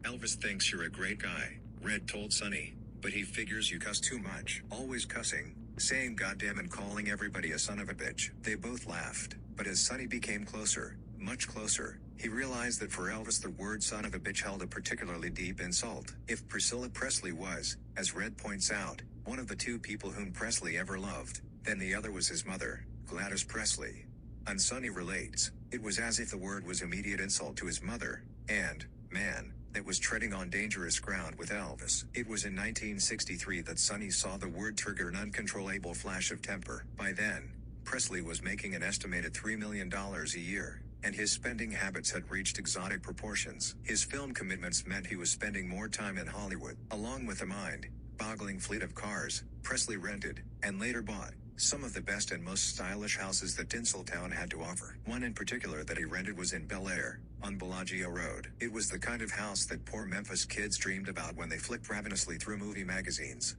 Elvis thinks you're a great guy, Red told Sonny, but he figures you cuss too much. Always cussing, saying goddamn and calling everybody a son of a bitch. They both laughed, but as Sonny became closer, much closer, he realized that for Elvis the word son of a bitch held a particularly deep insult. If Priscilla Presley was, as Red points out, one of the two people whom Presley ever loved, then the other was his mother, Gladys Presley. And Sonny relates, it was as if the word was immediate insult to his mother, and, man, that was treading on dangerous ground with Elvis. It was in 1963 that Sonny saw the word trigger an uncontrollable flash of temper. By then, Presley was making an estimated $3 million a year, and his spending habits had reached exotic proportions. His film commitments meant he was spending more time in Hollywood. Along with a mind-boggling fleet of cars, Presley rented, and later bought, some of the best and most stylish houses that Tinseltown had to offer. One in particular that he rented was in Bel Air, on Bellagio Road. It was the kind of house that poor Memphis kids dreamed about when they flipped ravenously through movie magazines.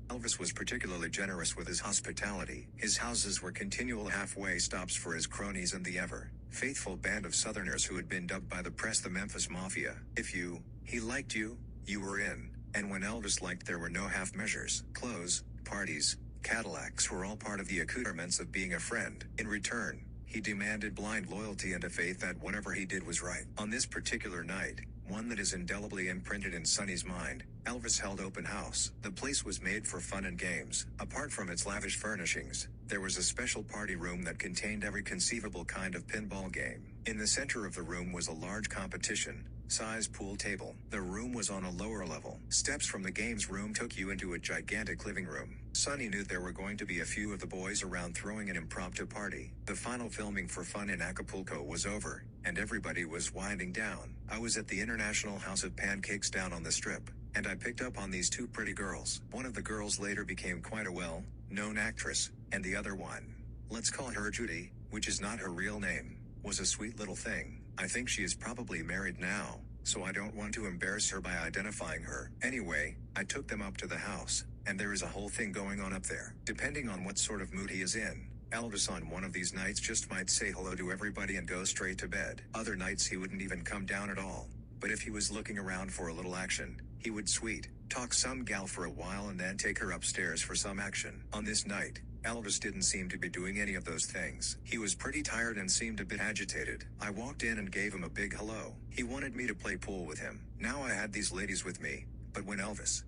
Elvis was particularly generous with his hospitality. His houses were continual halfway stops for his cronies and the ever-faithful band of Southerners who had been dubbed by the press the Memphis Mafia. If he liked you, you were in. And when Elvis liked, there were no half measures. Clothes, parties, Cadillacs were all part of the accoutrements of being a friend. In return, he demanded blind loyalty and a faith that whatever he did was right. On this particular night, one that is indelibly imprinted in Sonny's mind, Elvis held open house. The place was made for fun and games. Apart from its lavish furnishings, there was a special party room that contained every conceivable kind of pinball game. In the center of the room was a large competition-sized pool table. The room was on a lower level. Steps from the games room took you into a gigantic living room. Sonny knew there were going to be a few of the boys around throwing an impromptu party. The final filming for Fun in Acapulco was over, and everybody was winding down. I was at the International House of Pancakes down on the Strip, and I picked up on these two pretty girls. One of the girls later became quite a well-known actress, and the other one, let's call her Judy, which is not her real name, was a sweet little thing. I think she is probably married now, so I don't want to embarrass her by identifying her. Anyway, I took them up to the house, and there is a whole thing going on up there. Depending on what sort of mood he is in, Elvis on one of these nights just might say hello to everybody and go straight to bed. Other nights he wouldn't even come down at all. But if he was looking around for a little action, he would sweet talk some gal for a while and then take her upstairs for some action. On this night, Elvis didn't seem to be doing any of those things. He was pretty tired and seemed a bit agitated. I walked in and gave him a big hello. He wanted me to play pool with him. Now I had these ladies with me, but when Elvis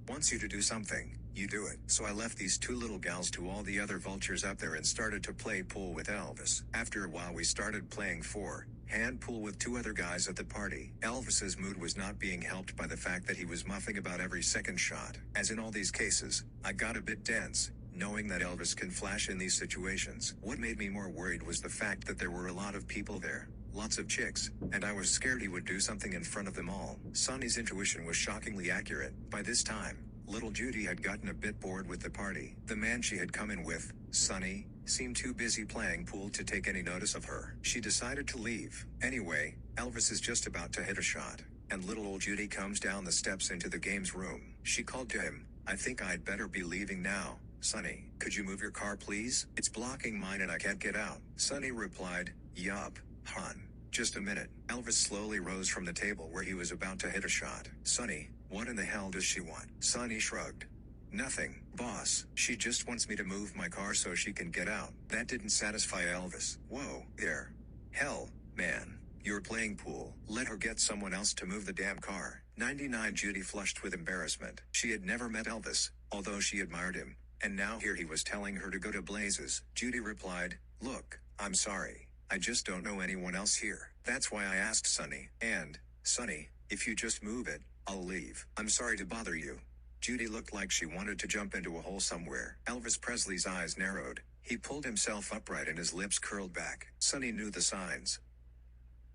wants you to do something, you do it. So I left these two little gals to all the other vultures up there and started to play pool with Elvis. After a while we started playing four-hand pool with two other guys at the party. Elvis's mood was not being helped by the fact that he was muffing about every second shot. As in all these cases, I got a bit tense, knowing that Elvis can flash in these situations. What made me more worried was the fact that there were a lot of people there. Lots of chicks, and I was scared he would do something in front of them all. Sonny's intuition was shockingly accurate. By this time, little Judy had gotten a bit bored with the party. The man she had come in with, Sonny, seemed too busy playing pool to take any notice of her. She decided to leave. Anyway, Elvis is just about to hit a shot, and little old Judy comes down the steps into the games room. She called to him, I think I'd better be leaving now. Sonny, could you move your car please? It's blocking mine and I can't get out. Sonny replied, yup, hon. Just a minute. Elvis slowly rose from the table where he was about to hit a shot. Sonny, what in the hell does she want? Sonny shrugged. Nothing, boss. She just wants me to move my car so she can get out. That didn't satisfy Elvis. Whoa, there. Hell, man. You're playing pool. Let her get someone else to move the damn car. 99 Judy flushed with embarrassment. She had never met Elvis, although she admired him. And now here he was telling her to go to blazes. Judy replied, look, I'm sorry. I just don't know anyone else here. That's why I asked Sonny. And, Sonny, if you just move it, I'll leave. I'm sorry to bother you. Judy looked like she wanted to jump into a hole somewhere. Elvis Presley's eyes narrowed. He pulled himself upright and his lips curled back. Sonny knew the signs.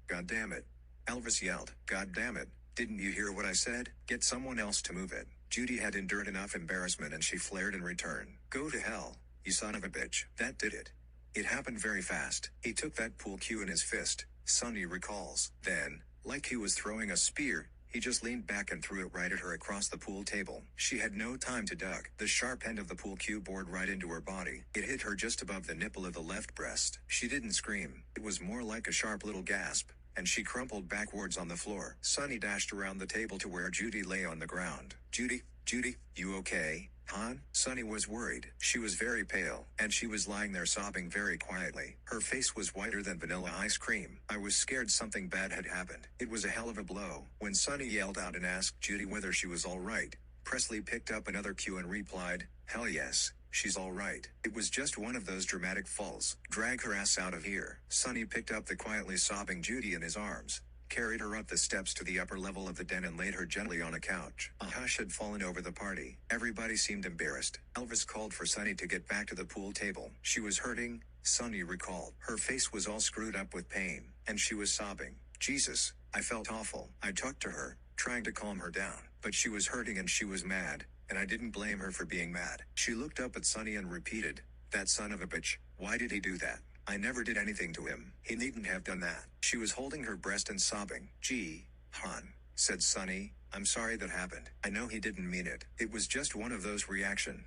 God damn it. Elvis yelled. God damn it. Didn't you hear what I said? Get someone else to move it. Judy had endured enough embarrassment and she flared in return. Go to hell, you son of a bitch. That did it. It happened very fast. He took that pool cue in his fist, Sonny recalls. Then, like he was throwing a spear, he just leaned back and threw it right at her across the pool table. She had no time to duck. The sharp end of the pool cue bored right into her body. It hit her just above the nipple of the left breast. She didn't scream. It was more like a sharp little gasp, and she crumpled backwards on the floor. Sonny dashed around the table to where Judy lay on the ground. Judy, you okay, hon? Sonny was worried. She was very pale, and she was lying there sobbing very quietly. Her face was whiter than vanilla ice cream. I was scared something bad had happened. It was a hell of a blow. When Sonny yelled out and asked Judy whether she was all right, Presley picked up another cue and replied, "Hell yes, she's all right. It was just one of those dramatic falls. Drag her ass out of here." Sonny picked up the quietly sobbing Judy in his arms, carried her up the steps to the upper level of the den and laid her gently on a couch. A hush had fallen over the party. Everybody seemed embarrassed. Elvis called for Sonny to get back to the pool table. She was hurting, Sonny recalled. Her face was all screwed up with pain, and she was sobbing. Jesus, I felt awful. I talked to her, trying to calm her down, but she was hurting and she was mad, and I didn't blame her for being mad. She looked up at Sonny and repeated, "That son of a bitch, why did he do that? I never did anything to him. He needn't have done that." She was holding her breast and sobbing. "Gee, hon," said Sonny, "I'm sorry that happened. I know he didn't mean it. It was just one of those reaction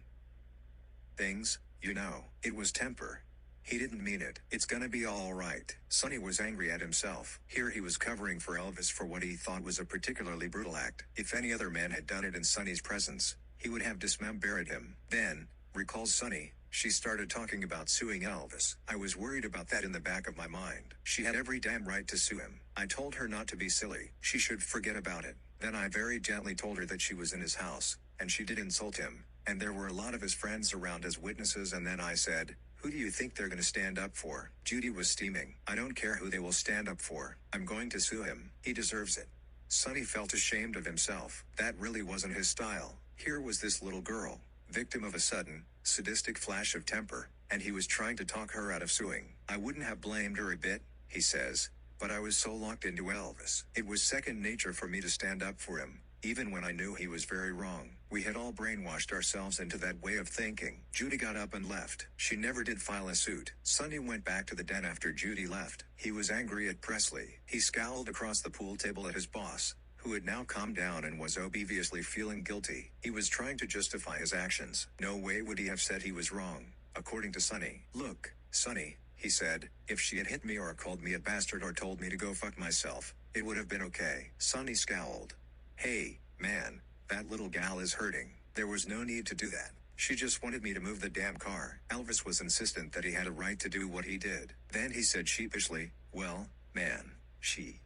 things, you know. It was temper. He didn't mean it. It's gonna be all right." Sonny was angry at himself. Here he was covering for Elvis for what he thought was a particularly brutal act. If any other man had done it in Sonny's presence, he would have dismembered him. Then, recalls Sonny, she started talking about suing Elvis. "I was worried about that in the back of my mind. She had every damn right to sue him. I told her not to be silly. She should forget about it. Then I very gently told her that she was in his house, and she did insult him, and there were a lot of his friends around as witnesses, and then I said, 'Who do you think they're gonna stand up for?' Judy was steaming. 'I don't care who they will stand up for. I'm going to sue him. He deserves it.'" Sonny felt ashamed of himself. That really wasn't his style. Here was this little girl, victim of a sudden, sadistic flash of temper, and he was trying to talk her out of suing. "I wouldn't have blamed her a bit," he says, "but I was so locked into Elvis. It was second nature for me to stand up for him, even when I knew he was very wrong. We had all brainwashed ourselves into that way of thinking." Judy got up and left. She never did file a suit. Sonny went back to the den after Judy left. He was angry at Presley. He scowled across the pool table at his boss, who had now calmed down and was obviously feeling guilty. He was trying to justify his actions. No way would he have said he was wrong, according to Sonny. "Look, Sonny," he said, "if she had hit me or called me a bastard or told me to go fuck myself, it would have been okay." Sonny scowled. "Hey, man, that little gal is hurting. There was no need to do that. She just wanted me to move the damn car." Elvis was insistent that he had a right to do what he did. Then he said sheepishly, "Well, man, she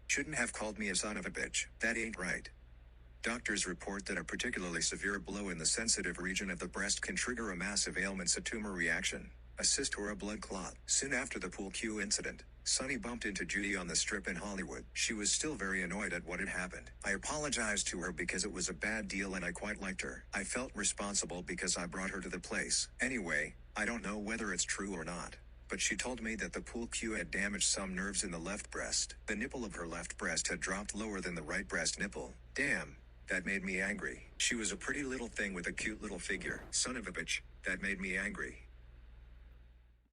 shouldn't have called me a son of a bitch. That ain't right." Doctors report that a particularly severe blow in the sensitive region of the breast can trigger a massive ailment, a tumor reaction, a cyst or a blood clot. Soon after the pool cue incident, Sonny bumped into Judy on the strip in Hollywood. She was still very annoyed at what had happened. "I apologized to her because it was a bad deal and I quite liked her. I felt responsible because I brought her to the place. Anyway, I don't know whether it's true or not, but she told me that the pool cue had damaged some nerves in the left breast. The nipple of her left breast had dropped lower than the right breast nipple. Damn, that made me angry. She was a pretty little thing with a cute little figure. Son of a bitch, that made me angry."